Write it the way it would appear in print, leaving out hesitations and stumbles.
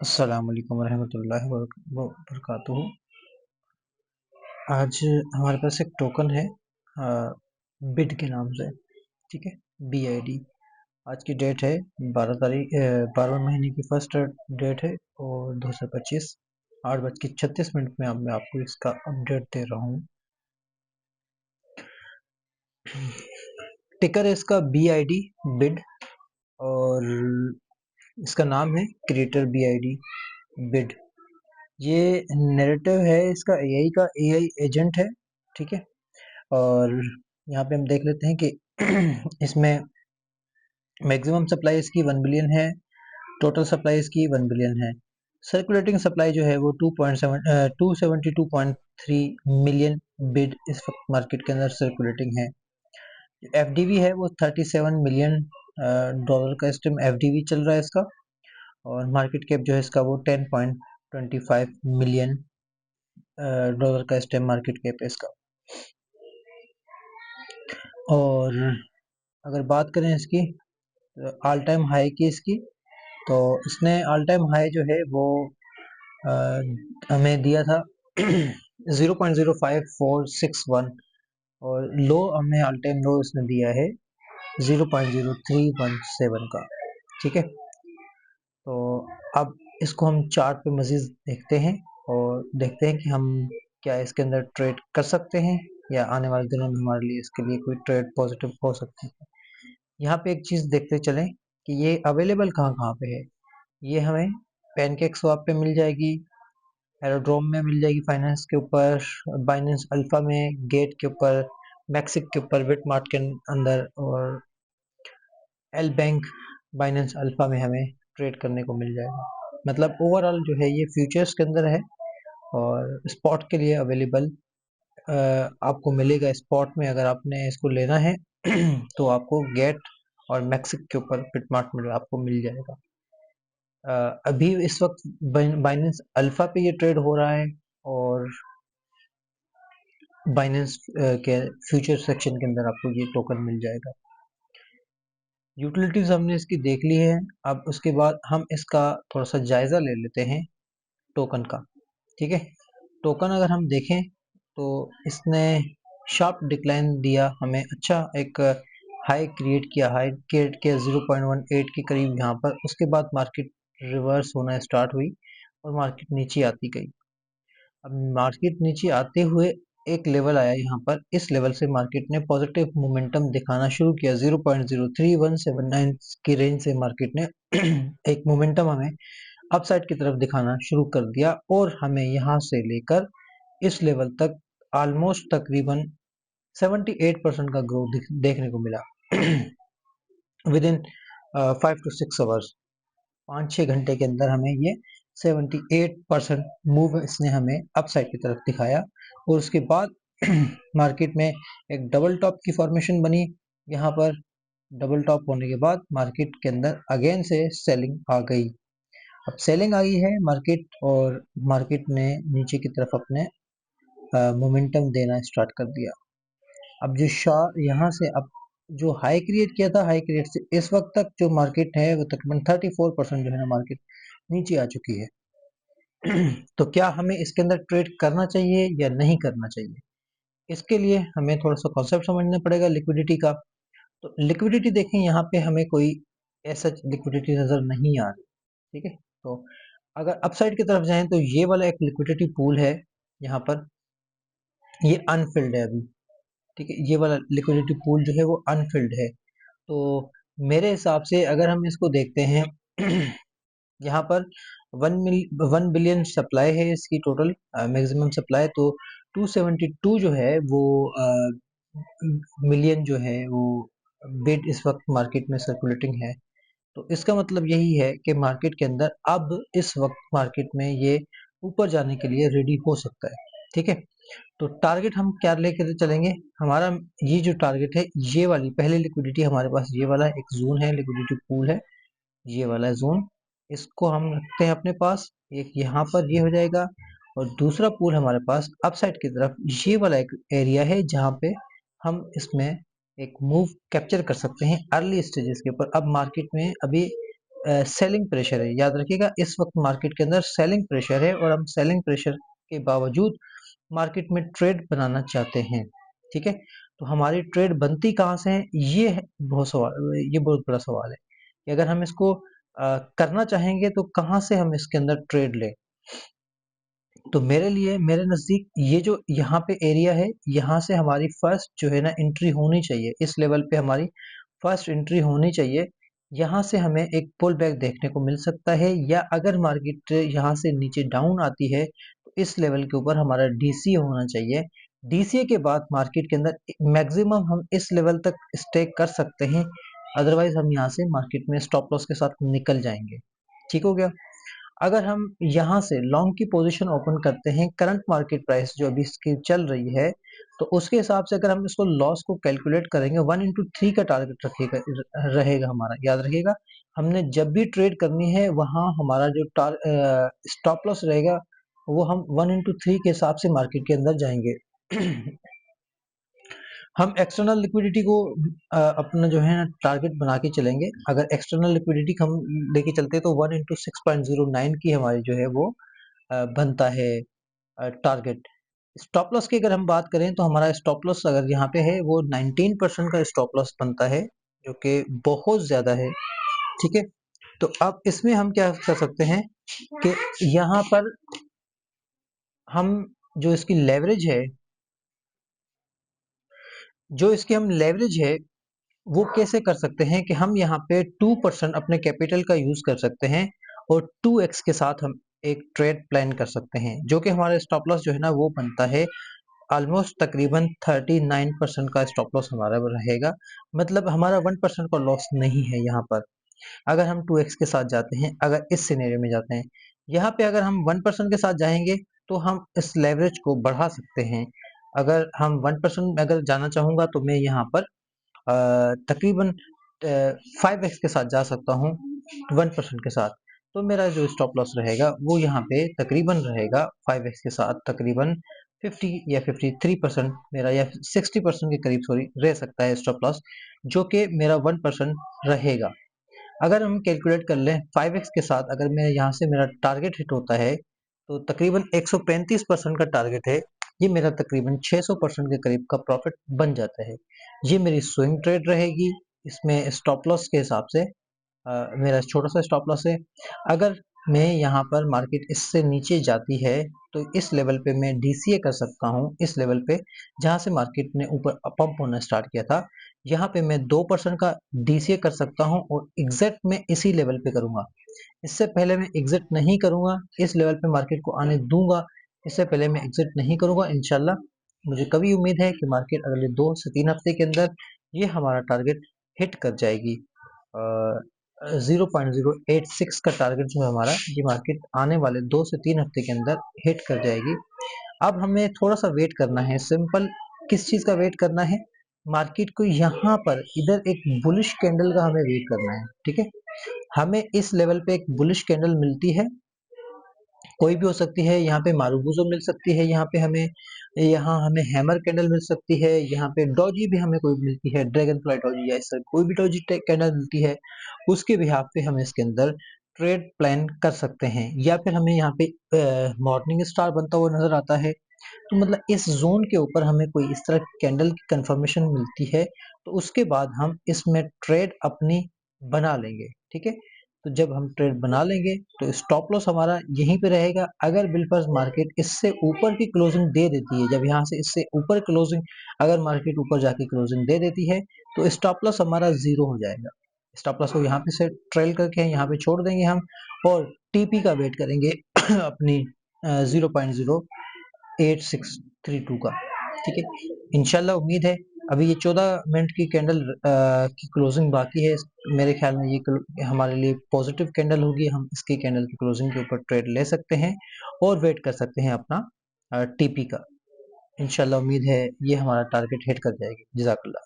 अस्सलाम वालेकुम रहमतुल्लाहि व बरकातुहू। आज हमारे पास एक टोकन है बिड के नाम से, ठीक है, BID। आज की डेट है 12 महीने की फर्स्ट डेट है और 2025 8:36 में अब मैं आपको इसका अपडेट दे रहा हूँ। टिकर है इसका BID बिड और इसका नाम है क्रिएटर BID बिड। ये नैरेटिव है इसका AI का, AI एजेंट है, ठीक है। और यहाँ पे हम देख लेते हैं कि इसमें मैक्सिमम सप्लाई इसकी 1 बिलियन है, टोटल सप्लाई इसकी 1 बिलियन है। सर्कुलेटिंग सप्लाई जो है वो 272.3 मिलियन बिड इस वक्त मार्केट के अंदर सर्कुलेटिंग है। FDV है वो 37 मिलियन डॉलर का इस टाइम FDV चल रहा है इसका, और मार्केट कैप जो है इसका वो 10.25 मिलियन डॉलर का इस टाइम मार्केट कैप है इसका। और अगर बात करें इसकी ऑल टाइम हाई की इसकी, तो इसने ऑल टाइम हाई जो है वो हमें दिया था 0.05461 और लो हमें ऑल टाइम लो इसने दिया है 0.0317 का, ठीक है। तो अब इसको हम चार्ट पे मजीद देखते हैं और देखते हैं कि हम क्या इसके अंदर ट्रेड कर सकते हैं या आने वाले दिनों में हमारे लिए इसके लिए कोई ट्रेड पॉजिटिव हो सकती है। यहाँ पे एक चीज़ देखते चलें कि ये अवेलेबल कहाँ कहाँ पे है। ये हमें पैनकेक स्वैप पे मिल जाएगी, एरोड्रोम में मिल जाएगी, फाइनेंस के ऊपर, बाइनेंस अल्फा में, गेट के ऊपर, मैक्सिक के ऊपर, बिटमार्ट के अंदर, और एल बैंक बाइनेंस अल्फा में हमें ट्रेड करने को मिल जाएगा। मतलब ओवरऑल जो है ये फ्यूचर्स के अंदर है और स्पॉट के लिए अवेलेबल आपको मिलेगा। स्पॉट में अगर आपने इसको लेना है तो आपको गेट और मैक्सिक के ऊपर बिटमार्ट में आपको मिल जाएगा। अभी इस वक्त बाइनेंस अल्फा पे ये ट्रेड हो रहा है और बाइनेंस के फ्यूचर सेक्शन के अंदर आपको ये टोकन मिल जाएगा। यूटिलिटीज हमने इसकी देख ली है। अब उसके बाद हम इसका थोड़ा सा जायजा ले लेते हैं टोकन का, ठीक है। टोकन अगर हम देखें तो इसने शार्प डिक्लाइन दिया, हमें अच्छा एक हाई क्रिएट किया, 0.18 के करीब यहाँ पर। उसके बाद मार्केट रिवर्स होना स्टार्ट हुई और मार्केट नीचे आती गई। अब मार्केट नीचे आते हुए एक लेवल आया यहाँ पर, इस लेवल से मार्केट ने पॉजिटिव मोमेंटम दिखाना शुरू किया। 0.03179 की रेंज से मार्केट ने एक मोमेंटम हमें अपसाइड की तरफ दिखाना शुरू कर दिया और हमें यहाँ से लेकर इस लेवल तक ऑलमोस्ट तकरीबन 78% का ग्रोथ देखने को मिला विद इन 5 to 6 आवर्स। 5-6 घंटे के अंदर हमें ये 78% मूव इसने हमें अपसाइड की तरफ दिखाया और उसके बाद मार्केट में एक डबल टॉप की फॉर्मेशन बनी। यहाँ पर डबल टॉप होने के बाद मार्केट के अंदर अगेन से सेलिंग आ गई। अब सेलिंग आई है मार्केट, और मार्केट ने नीचे की तरफ अपने मोमेंटम देना स्टार्ट कर दिया। अब जो यहाँ से अब जो हाई क्रिएट किया था, हाई क्रिएट से इस वक्त तक जो मार्केट है वो तकरीबन 34% जो है ना मार्केट नीचे आ चुकी है। तो क्या हमें इसके अंदर ट्रेड करना चाहिए या नहीं करना चाहिए, इसके लिए हमें थोड़ा सा कॉन्सेप्ट समझना पड़ेगा लिक्विडिटी का। तो लिक्विडिटी देखें, यहाँ पे हमें कोई ऐसा लिक्विडिटी नजर नहीं आ रही, ठीक है। तो अगर अपसाइड की तरफ जाएं तो ये वाला एक लिक्विडिटी पूल है, यहाँ पर ये अनफिल्ड है अभी, ठीक है। ये वाला लिक्विडिटी पूल जो है वो अनफिल्ड है। तो मेरे हिसाब से अगर हम इसको देखते हैं यहाँ पर 1 बिलियन सप्लाई है इसकी टोटल मैक्सिमम सप्लाई। तो 272 जो है वो मिलियन जो है वो बिड इस वक्त मार्केट में सर्कुलेटिंग है। तो इसका मतलब यही है कि मार्केट के अंदर अब इस वक्त मार्केट में ये ऊपर जाने के लिए रेडी हो सकता है, ठीक है। तो टारगेट हम क्या लेकर चलेंगे, हमारा ये जो टारगेट है, ये वाली पहले लिक्विडिटी हमारे पास ये वाला एक जोन है, लिक्विडिटी पूल है, ये वाला जोन, इसको हम रखते हैं अपने पास। एक यहाँ पर ये हो जाएगा और दूसरा पूल हमारे पास अपसाइड की तरफ ये वाला एक एरिया है जहाँ पे हम इसमें एक मूव कैप्चर कर सकते हैं अर्ली स्टेजेस के ऊपर। अब मार्केट में अभी सेलिंग प्रेशर है। याद रखिएगा इस वक्त मार्केट के अंदर सेलिंग प्रेशर है और हम सेलिंग प्रेशर के बावजूद मार्केट में ट्रेड बनाना चाहते हैं। ठीक है, तो हमारी ट्रेड बनती कहाँ से है, ये बहुत बड़ा सवाल है कि अगर हम इसको करना चाहेंगे तो कहाँ से हम इसके अंदर ट्रेड लें। तो मेरे लिए मेरे नज़दीक ये जो यहाँ पे एरिया है, यहाँ से हमारी फर्स्ट जो है ना एंट्री होनी चाहिए, इस लेवल पे हमारी फर्स्ट एंट्री होनी चाहिए। यहाँ से हमें एक पुल बैक देखने को मिल सकता है, या अगर मार्केट यहाँ से नीचे डाउन आती है तो इस लेवल के ऊपर हमारा डीसीए होना चाहिए। डीसीए के बाद मार्केट के अंदर मैक्सिमम हम इस लेवल तक स्टे कर सकते हैं, अदरवाइज हम यहाँ से मार्केट में स्टॉप लॉस के साथ निकल जाएंगे। ठीक हो गया। अगर हम यहाँ से लॉन्ग की पोजीशन ओपन करते हैं, करंट मार्केट प्राइस जो अभी इसकी चल रही है, तो उसके हिसाब से अगर हम इसको लॉस को कैलकुलेट करेंगे 1/3 का टारगेट रहेगा हमारा। याद रखिएगा हमने जब भी ट्रेड करनी है वहाँ हमारा जो स्टॉप लॉस रहेगा वो हम 1/3 के हिसाब से मार्केट के अंदर जाएंगे। हम एक्सटर्नल लिक्विडिटी को अपना जो है ना टारगेट बना के चलेंगे। अगर एक्सटर्नल लिक्विडिटी हम लेके चलते हैं तो 1/6.09 की हमारी जो है वो बनता है टारगेट। स्टॉप लॉस की अगर हम बात करें तो हमारा स्टॉप लॉस अगर यहाँ पे है वो 19% का स्टॉप लॉस बनता है, जो कि बहुत ज्यादा है। ठीक है, तो अब इसमें हम क्या कर सकते हैं कि यहाँ पर हम जो इसकी लेवरेज है, हम लेवरेज है वो कैसे कर सकते हैं कि हम यहाँ पे 2% अपने कैपिटल का यूज कर सकते हैं और 2x के साथ हम एक ट्रेड प्लान कर सकते हैं, जो कि हमारा स्टॉप लॉस जो है ना वो बनता है ऑलमोस्ट तकरीबन 39% का स्टॉप लॉस हमारा रहेगा। मतलब हमारा 1% का लॉस नहीं है यहाँ पर, अगर हम 2x के साथ जाते हैं, अगर इस सिनेरियो में जाते हैं। यहाँ पे अगर हम 1% के साथ जाएंगे तो हम इस लेवरेज को बढ़ा सकते हैं। अगर हम 1% अगर जाना चाहूंगा तो मैं यहाँ पर तकरीबन 5x के साथ जा सकता हूँ 1% के साथ। तो मेरा जो स्टॉप लॉस रहेगा वो यहाँ पे तकरीबन रहेगा 5x के साथ तकरीबन 50 या 53% मेरा, या 60% के करीब सॉरी रह सकता है स्टॉप लॉस, जो कि मेरा 1% रहेगा। अगर हम कैलकुलेट कर लें 5x के साथ, अगर मैं यहाँ से मेरा टारगेट हिट होता है तो तकरीबन 135% का टारगेट है, ये मेरा तकरीबन 600% के करीब का प्रॉफिट बन जाता है। ये मेरी स्विंग ट्रेड रहेगी। इसमें स्टॉप लॉस के हिसाब से मेरा छोटा सा स्टॉप लॉस है। अगर मैं यहाँ पर मार्केट इससे नीचे जाती है तो इस लेवल पे मैं डीसीए कर सकता हूँ, इस लेवल पे जहाँ से मार्केट ने ऊपर पंप होना स्टार्ट किया था, यहाँ पे मैं 2% का डीसीए कर सकता हूँ और एग्जिट में इसी लेवल पे करूंगा। इससे पहले मैं एग्जिट नहीं करूंगा, इस लेवल पे मार्केट को आने दूंगा, इससे पहले मैं एग्जिट नहीं करूंगा इंशाल्लाह। मुझे कभी उम्मीद है कि मार्केट अगले 2 से 3 हफ्ते के अंदर ये हमारा टारगेट हिट कर जाएगी। 0.086 का टारगेट जो है हमारा, ये मार्केट आने वाले 2 से 3 हफ्ते के अंदर हिट कर जाएगी। अब हमें थोड़ा सा वेट करना है, सिंपल। किस चीज का वेट करना है, मार्केट को यहाँ पर इधर एक बुलिश कैंडल का हमें वेट करना है। ठीक है, हमें इस लेवल पे एक बुलिश कैंडल मिलती है, कोई भी हो सकती है, यहाँ पे मारुबुजो मिल सकती है, यहाँ हमें हैमर कैंडल मिल सकती है, यहाँ पे डॉजी भी हमें कोई मिलती है, ड्रैगन फ्लाई डॉजी या इस कोई भी डॉजी कैंडल मिलती है, उसके बिहाफ पे हम इसके अंदर ट्रेड प्लान कर सकते हैं। या फिर हमें यहाँ पे मॉर्निंग स्टार बनता हुआ नजर आता है, तो मतलब इस जोन के ऊपर हमें कोई इस तरह कैंडल की कंफर्मेशन मिलती है तो उसके बाद हम इसमें ट्रेड अपनी बना लेंगे। ठीक है, तो जब हम ट्रेड बना लेंगे तो स्टॉप लॉस हमारा यहीं पे रहेगा। अगर बिलफर्ज मार्केट इससे ऊपर की क्लोजिंग दे देती है, जब यहाँ से इससे ऊपर क्लोजिंग, अगर मार्केट ऊपर जाके क्लोजिंग दे देती है तो स्टॉप लॉस हमारा जीरो हो जाएगा। स्टॉप लॉस को यहाँ पे से ट्रेल करके यहाँ पे छोड़ देंगे हम, और टीपी का वेट करेंगे अपनी 0.08632 का। ठीक है, इंशाल्लाह उम्मीद है। अभी ये 14 मिनट की कैंडल की क्लोजिंग बाकी है, मेरे ख्याल में ये हमारे लिए पॉजिटिव कैंडल होगी। हम इसकी कैंडल की क्लोजिंग के ऊपर ट्रेड ले सकते हैं और वेट कर सकते हैं अपना टीपी का। इंशाल्लाह उम्मीद है ये हमारा टारगेट हिट कर जाएगी। जज़ाकल्लाह।